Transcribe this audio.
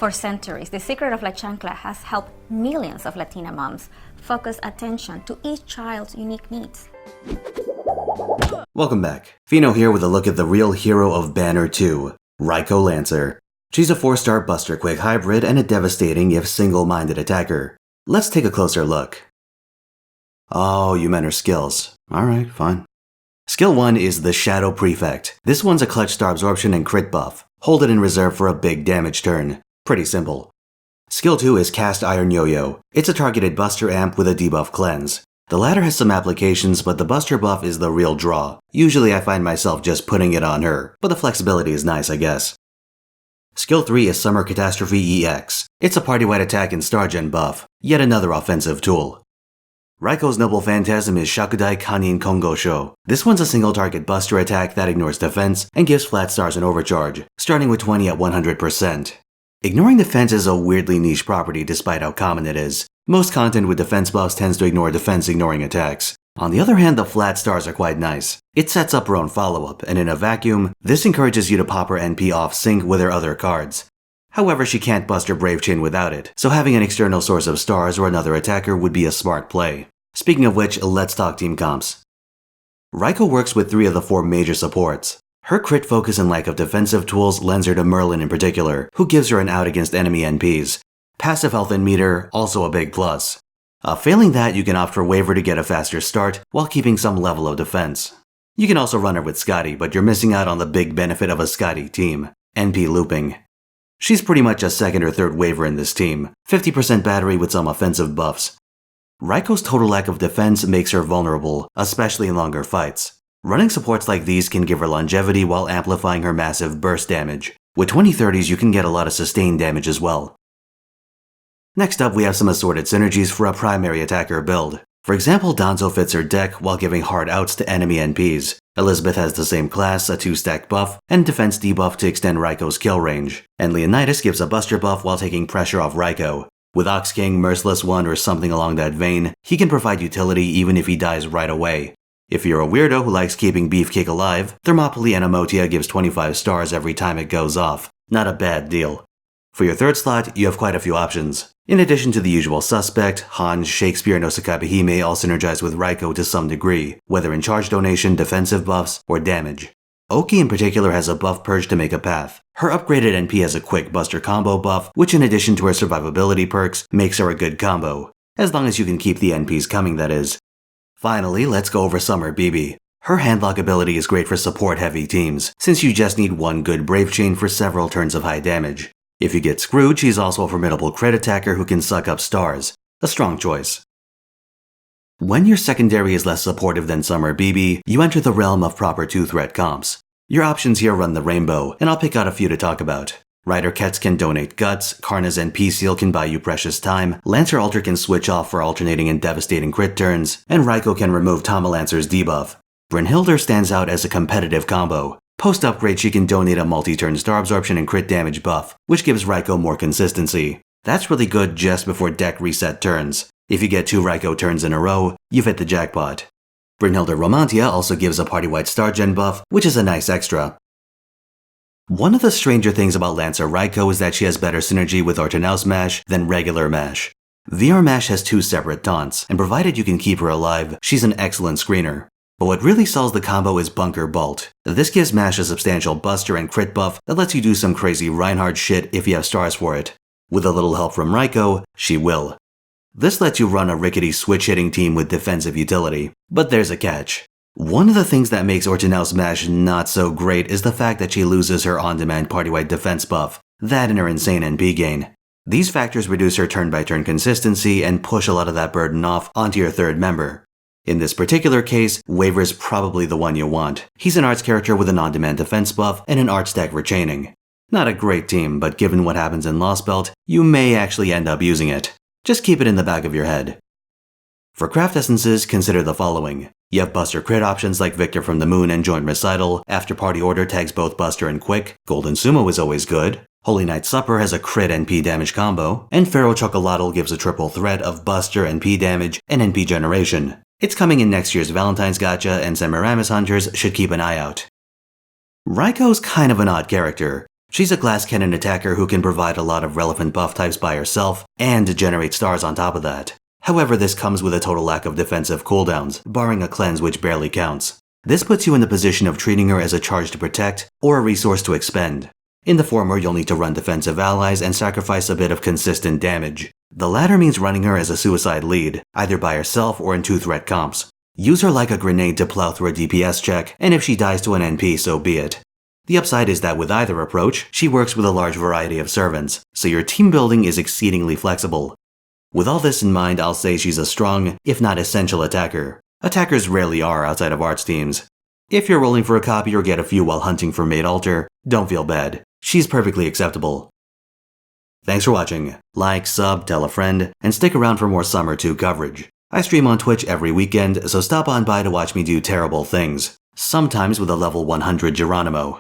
For centuries, the secret of La Chancla has helped millions of Latina moms focus attention to each child's unique needs. Welcome back. Fino here with a look at the real hero of Banner 2, Raikou Lancer. She's a 4-star Buster Quick hybrid and a devastating if single-minded attacker. Let's take a closer look. Oh, you meant her skills. Alright, fine. Skill 1 is the Shadow Prefect. This one's a clutch star absorption and crit buff. Hold it in reserve for a big damage turn. Pretty simple. Skill 2 is Cast Iron Yo-Yo. It's a targeted Buster amp with a debuff cleanse. The latter has some applications, but the Buster buff is the real draw. Usually I find myself just putting it on her, but the flexibility is nice, I guess. Skill 3 is Summer Catastrophe EX. It's a party-wide attack and star gen buff. Yet another offensive tool. Raikou's Noble Phantasm is Shakudai Kanin Kongosho. This one's a single target Buster attack that ignores defense and gives flat stars an overcharge, starting with 20 at 100%. Ignoring defense is a weirdly niche property despite how common it is. Most content with defense buffs tends to ignore defense ignoring attacks. On the other hand, the flat stars are quite nice. It sets up her own follow-up, and in a vacuum, this encourages you to pop her NP off sync with her other cards. However, she can't bust her Brave Chain without it, so having an external source of stars or another attacker would be a smart play. Speaking of which, let's talk team comps. Raikou works with 3 of the 4 major supports. Her crit focus and lack of defensive tools lends her to Merlin in particular, who gives her an out against enemy NPs. Passive health and meter, also a big plus. Failing that, you can opt for Waver to get a faster start while keeping some level of defense. You can also run her with Scotty, but you're missing out on the big benefit of a Scotty team, NP looping. She's pretty much a second or third Waver in this team, 50% battery with some offensive buffs. Raikou's total lack of defense makes her vulnerable, especially in longer fights. Running supports like these can give her longevity while amplifying her massive burst damage. With 2030s, you can get a lot of sustained damage as well. Next up, we have some assorted synergies for a primary attacker build. For example, Danzo fits her deck while giving hard outs to enemy NPs. Elizabeth has the same class, a 2-stack buff, and defense debuff to extend Raikou's kill range. And Leonidas gives a Buster buff while taking pressure off Raikou. With Ox King, Merciless One, or something along that vein, he can provide utility even if he dies right away. If you're a weirdo who likes keeping Beefcake alive, Thermopylae and Emotia gives 25 stars every time it goes off. Not a bad deal. For your third slot, you have quite a few options. In addition to the usual suspect, Hans, Shakespeare, and Osakabe Hime all synergize with Raikou to some degree, whether in charge donation, defensive buffs, or damage. Oki in particular has a buff purge to make a path. Her upgraded NP has a quick Buster combo buff, which in addition to her survivability perks, makes her a good combo. As long as you can keep the NPs coming, that is. Finally, let's go over Summer BB. Her handlock ability is great for support-heavy teams, since you just need one good Brave Chain for several turns of high damage. If you get screwed, she's also a formidable crit attacker who can suck up stars. A strong choice. When your secondary is less supportive than Summer BB, you enter the realm of proper 2-threat comps. Your options here run the rainbow, and I'll pick out a few to talk about. Rider Ketz can donate guts, Karna's NP Seal can buy you precious time, Lancer Alter can switch off for alternating and devastating crit turns, and Raikou can remove Tamalancer's debuff. Brynhildr stands out as a competitive combo. Post-upgrade, she can donate a multi-turn star absorption and crit damage buff, which gives Raikou more consistency. That's really good just before deck reset turns. If you get 2 Raikou turns in a row, you've hit the jackpot. Brynhildr Romantia also gives a party-wide star gen buff, which is a nice extra. One of the stranger things about Lancer Raikou is that she has better synergy with Ortenaus Mash than regular Mash. VR Mash has 2 separate taunts, and provided you can keep her alive, she's an excellent screener. But what really sells the combo is Bunker Bolt. This gives Mash a substantial Buster and crit buff that lets you do some crazy Reinhardt shit if you have stars for it. With a little help from Raikou, she will. This lets you run a rickety switch-hitting team with defensive utility. But there's a catch. One of the things that makes Ortenaus Mash not so great is the fact that she loses her on-demand party-wide defense buff. That and her insane NP gain. These factors reduce her turn-by-turn consistency and push a lot of that burden off onto your third member. In this particular case, Waver's probably the one you want. He's an arts character with an on-demand defense buff and an art stack retaining. Not a great team, but given what happens in Lost Belt, you may actually end up using it. Just keep it in the back of your head. For craft essences, consider the following. You have Buster crit options like Victor from the Moon and Joint Recital, After Party Order tags both Buster and Quick, Golden Sumo is always good, Holy Night Supper has a crit NP damage combo, and Pharaoh Chocolatl gives a triple threat of Buster, NP damage, and NP generation. It's coming in next year's Valentine's Gacha, and Semiramis Hunters should keep an eye out. Raikou's kind of an odd character. She's a glass cannon attacker who can provide a lot of relevant buff types by herself and generate stars on top of that. However, this comes with a total lack of defensive cooldowns, barring a cleanse which barely counts. This puts you in the position of treating her as a charge to protect or a resource to expend. In the former, you'll need to run defensive allies and sacrifice a bit of consistent damage. The latter means running her as a suicide lead, either by herself or in 2-threat comps. Use her like a grenade to plow through a DPS check, and if she dies to an NP, so be it. The upside is that with either approach, she works with a large variety of servants, so your team building is exceedingly flexible. With all this in mind, I'll say she's a strong, if not essential attacker. Attackers rarely are outside of arts teams. If you're rolling for a copy or get a few while hunting for Maid Altar, don't feel bad. She's perfectly acceptable. Thanks for watching. Like, sub, tell a friend, and stick around for more Summer 2 coverage. I stream on Twitch every weekend, so stop on by to watch me do terrible things. Sometimes with a level 100 Geronimo.